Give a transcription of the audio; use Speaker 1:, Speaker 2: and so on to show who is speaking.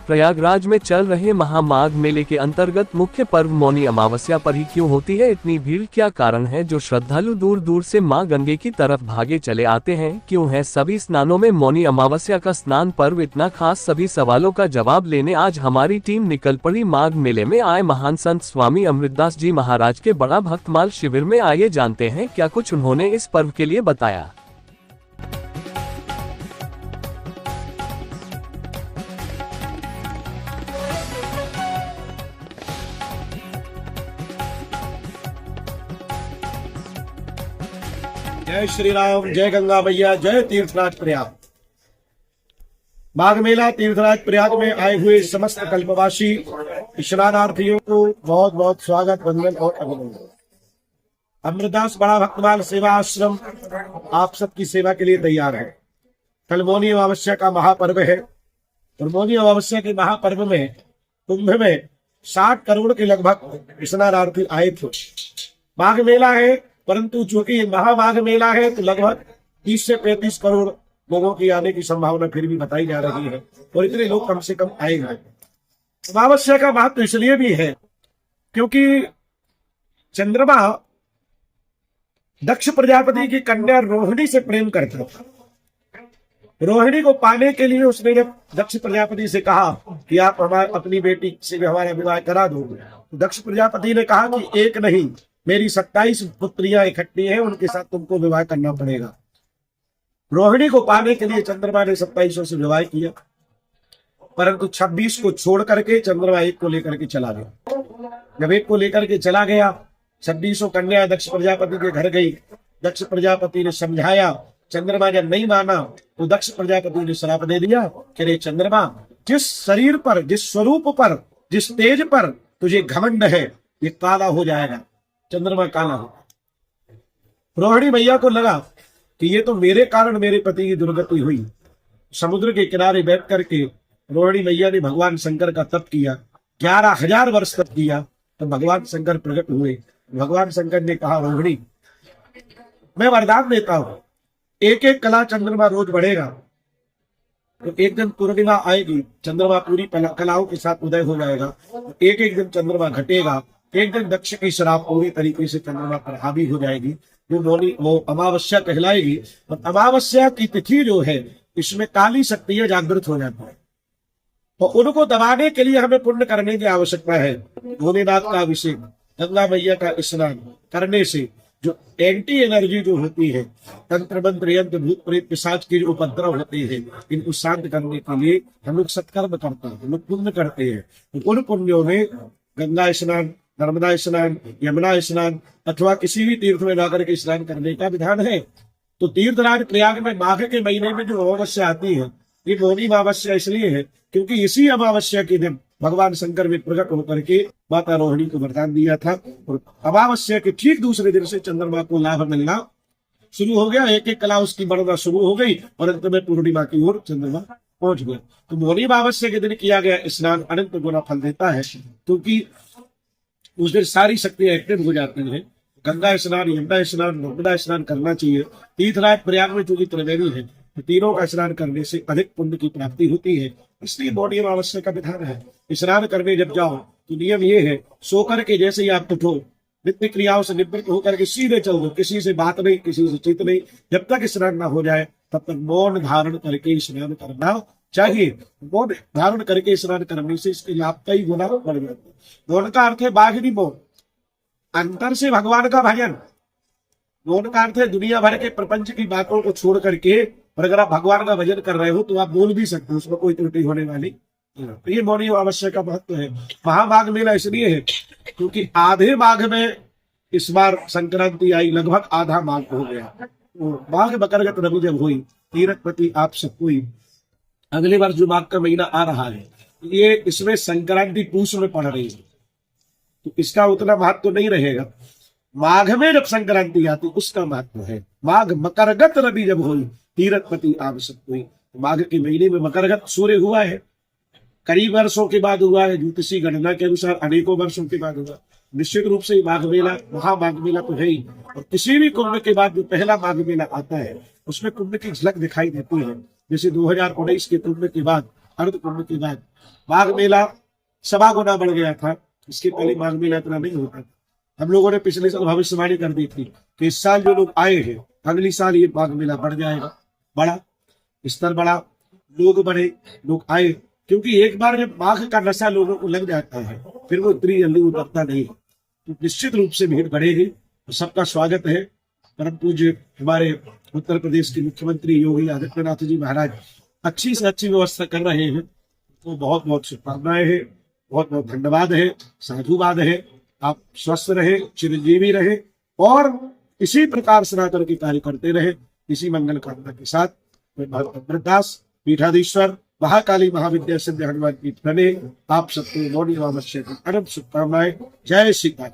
Speaker 1: प्रयागराज में चल रहे महामाघ मेले के अंतर्गत मुख्य पर्व मौनी अमावस्या पर ही क्यों होती है इतनी भीड़? क्या कारण है जो श्रद्धालु दूर दूर से मां गंगे की तरफ भागे चले आते हैं? क्यों है सभी स्नानों में मौनी अमावस्या का स्नान पर्व इतना खास? सभी सवालों का जवाब लेने आज हमारी टीम निकल पड़ी माघ मेले में आए महान संत स्वामी अमृतदास जी महाराज के बड़ा भक्तमाल शिविर में। आइए जानते हैं क्या कुछ उन्होंने इस पर्व के लिए बताया।
Speaker 2: जय श्री राम, जय गंगा मैया, जय तीर्थराज प्रयाग। माघ मेला तीर्थराज प्रयाग में आए हुए समस्त कल्पवासी स्नानार्थियों को बहुत बहुत स्वागत, वंदन और अभिनंदन। अमृतदास बड़ा भक्तमाल सेवा आश्रम आप सबकी सेवा के लिए तैयार है। कल मौनी अमावस्या का महापर्व है और मौनी अमावस्या के महापर्व में कुंभ में 60 करोड़ के लगभग स्नानार्थी आए थे। माघ मेला है, परंतु चूंकि महामाघ मेला है तो लगभग 30 से 35 करोड़ लोगों की आने की संभावना फिर भी बताई जा रही है और इतने लोग कम से कम आएंगे। अमावस्या का महत्व इसलिए भी है क्योंकि चंद्रमा दक्ष प्रजापति की कन्या रोहिणी से प्रेम करता था। रोहिणी को पाने के लिए उसने जब दक्ष प्रजापति से कहा कि आप अपनी बेटी से हमारा विवाह करा दो, तो दक्ष प्रजापति ने कहा कि एक नहीं, मेरी 27 पुत्रियां इकट्ठी हैं, उनके साथ तुमको विवाह करना पड़ेगा। रोहिणी को पाने के लिए चंद्रमा ने 27 से विवाह किया, परंतु 26 को छोड़ करके चंद्रमा एक को लेकर के चला गया। जब एक को लेकर के चला गया, 26 कन्या दक्ष प्रजापति के घर गई। दक्ष प्रजापति ने समझाया, चंद्रमा जब नहीं माना तो दक्ष प्रजापति ने श्राप दे दिया कि रे चंद्रमा, जिस शरीर पर, जिस स्वरूप पर, जिस तेज पर तुझे घमंड है, ये काला हो जाएगा। चंद्रमा काला हो। रोहिणी मैया को लगा कि ये तो मेरे कारण मेरे पति की दुर्गति हुई। समुद्र के किनारे बैठ करके रोहिणी मैया ने भगवान शंकर का तप किया। 11,000 वर्ष तप किया तो भगवान शंकर प्रकट हुए। भगवान शंकर ने कहा, रोहिणी मैं वरदान देता हूं, एक एक कला चंद्रमा रोज बढ़ेगा तो एक दिन पूर्णिमा आएगी, चंद्रमा पूरी कलाओं के साथ उदय हो जाएगा। एक एक दिन चंद्रमा घटेगा, एक दिन दक्ष की शराब पूरी तरीके से चंद्रमा पर हावी हो जाएगी, वो अमावस्या कहलाएगी। और अमावस्या की तिथि जो है, इसमें काली शक्तियां जागृत हो जाती है और उनको दबाने के लिए हमें पुण्य करने की आवश्यकता है। भोलेनाथ का अभिषेक, गंगा मैया का स्नान करने से जो एंटी एनर्जी जो होती है, तंत्र मंत्र यंत्र भूत प्रेत पिशाच के जो उपद्रव होते हैं, इनको शांत करने के लिए हम लोग सत्कर्म करते हैं, हम लोग पुण्य करते हैं। तो उन पुण्यों में गंगा स्नान, नर्मदा स्नान, यमुना स्नान अथवा किसी भी तीर्थ में जाकर के स्नान करने का विधान है। तो तीर्थराज प्रयाग में माघ के महीने में जो अमावस्या आती है, ये मौनी अमावस्या इसलिए है क्योंकि इसी अमावस्या के दिन भगवान शंकर में प्रकट होकर के माता रोहिणी को वरदान दिया था और अमावस्या के ठीक दूसरे दिन से चंद्रमा को लाभ मिलना शुरू हो गया। एक एक कला उसकी बढ़ना शुरू हो गई और अंत में पूर्णिमा की ओर चंद्रमा पहुंच गया। तो मौनी अमावस्या के दिन किया गया स्नान अनंत गुना फल देता है क्योंकि उस दिन सारी शक्तियां एक्टिव हो जाती हैं। गंगा स्नान, यमुना स्नान, नर्मदा स्नान करना चाहिए। तीर्थराज प्रयाग में चूंकि त्रिवेणी है तो तीनों का स्नान करने से अधिक पुण्य की प्राप्ति होती है, इसलिए मौनी अमावस्या का विधान है। स्नान करने जब जाओ तो नियम ये है, सो करके जैसे ही आप उठो, नित्य क्रियाओं से निवृत्त होकर के सीधे चल दो, किसी से बात नहीं, किसी से चित नहीं। जब तक स्नान ना हो जाए तब तक मौन धारण करके स्नान करना चाहिए। मौन धारण करके स्नान करने से इसके लाभ कई गुना बढ़ जाते हैं। मौन का अर्थ है बाहरी मौन, अंतर से भगवान का भजन। मौन का अर्थ है दुनिया भर के प्रपंच की बातों को छोड़ करके, और अगर आप भगवान का भजन कर रहे हो तो आप बोल भी सकते हो, उसमें कोई त्रुटि होने वाली। तो ये मौनी अमावस्या का महत्व है। महामाघ मेला इसलिए है क्योंकि आधे माघ में इस बार संक्रांति आई, लगभग आधा माघ हो गया। माघ मकरगत रवि जब हुई, तीर्थपति आप सब हुई, अगले वर्ष जो माघ का महीना आ रहा है, ये इसमें संक्रांति पूष में पड़ रही है, तो इसका उतना महत्व तो नहीं रहेगा। माघ में जब संक्रांति आती उसका महत्व है। माघ मकरगत रवि जब हुई, तीर्थपति आप सब हुई। माघ के महीने में मकरगत सूर्य हुआ है, कई वर्षों के बाद हुआ है, ज्योतिषी गणना के अनुसार अनेकों वर्षों के बाद हुआ। निश्चित रूप से माघ मेला महामाघ मेला तो है ही, और किसी भी कुंभ के बाद जो पहला माघ मेला आता है उसमें कुंभ की झलक दिखाई देती है। जैसे 2019 के कुंभ के बाद, अर्ध कुंभ के बाद माघ मेला 1.25 गुना बढ़ गया था। इसके पहले माघ मेला इतना नहीं होता। हम लोगों ने पिछले साल भविष्यवाणी कर दी थी कि इस साल जो लोग आए हैं अगली साल ये माघ मेला बढ़ जाएगा, बड़ा स्तर बड़ा, लोग बढ़े, लोग आए, क्योंकि एक बार जब माघ का नशा लोगों को लग जाता है फिर वो इतनी जल्दी उतरता नहीं। तो निश्चित रूप से भीड़ बढ़ेगी। तो सबका स्वागत है। परम पूज्य हमारे उत्तर प्रदेश के मुख्यमंत्री योगी आदित्यनाथ जी महाराज अच्छी से अच्छी व्यवस्था कर रहे हैं, तो बहुत बहुत शुभकामनाएं हैं, बहुत बहुत धन्यवाद है, साधुवाद है। आप स्वस्थ रहे, चिरंजीवी रहे और इसी प्रकार सनातन के कार्य करते रहे। इसी मंगल कामना के साथ मैं भगत अमृतदास पीठाधीश्वर महाकाली महाविद्या सिद्ध हनुमान पीठ बने आप सबको मौनी अमावस्या की अनंत शुभकामनाएं। जय श्री राम।